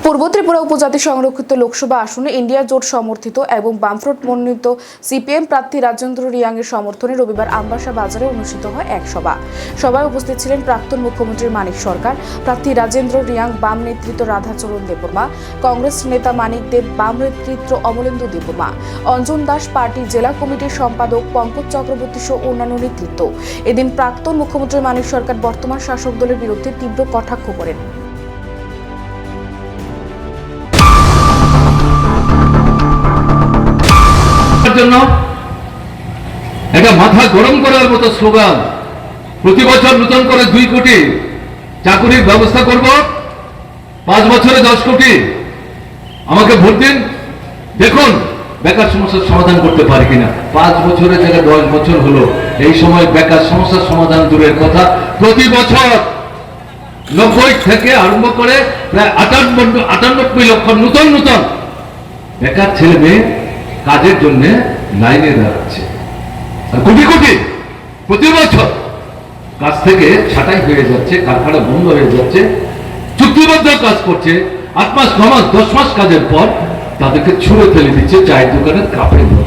পূর্ব ত্রিপুরা উপজাতি সংরক্ষিত লোকসভা আসনে ইন্ডিয়া জোট সমর্থিত এবং বামফ্রন্ট মনোনীত সিপিএম প্রার্থী রাজেন্দ্র রিয়াংয়ের সমর্থনে রবিবার আমবাসা বাজারে অনুষ্ঠিত হয় এক সভা। সভায় উপস্থিত ছিলেন প্রাক্তন মুখ্যমন্ত্রী মানিক সরকার, প্রার্থী রাজেন্দ্র রিয়াং, বাম নেতৃত্ব রাধাচরণ দেববর্মা, কংগ্রেস নেতা মানিক দেব, বাম নেতৃত্ব অমলেন্দু দেববর্মা, অঞ্জন দাস, পার্টি জেলা কমিটির সম্পাদক পঙ্কজ চক্রবর্তী সহ অন্যান্য নেতৃত্ব। এদিন প্রাক্তন মুখ্যমন্ত্রী মানিক সরকার বর্তমান শাসক দলের বিরুদ্ধে তীব্র কটাক্ষ করেন। জন্য একটা মাথা গরম করার মতো স্লোগান, প্রতি বছর নতুন করে 2 কোটি চাকরির ব্যবস্থা করব, 5 বছরে 10 কোটি, আমাকে ভোট দিন, দেখুন বেকার সমস্যার সমাধান করতে পারি কিনা। 5 বছরের জায়গায় 10 বছর হলো, এই সময় বেকার সমস্যার সমাধান দূরের কথা, প্রতি বছর 90 থেকে আরম্ভ করে প্রায় 98 লক্ষ নতুন বেকার ছেলে মেয়ে কাজের জন্য লাইনে দাঁড়াচ্ছে। আর কোটি কোটি প্রতি বছর কাজ থেকে ছাঁটাই হয়ে যাচ্ছে, কারখানা বন্ধ হয়ে যাচ্ছে, চুক্তিবদ্ধ কাজ করছে, 8 মাস 9 মাস 10 মাস কাজের পর তাদেরকে ছুঁড়ে ফেলে দিচ্ছে চায়ের দোকানের কাপের মধ্যে।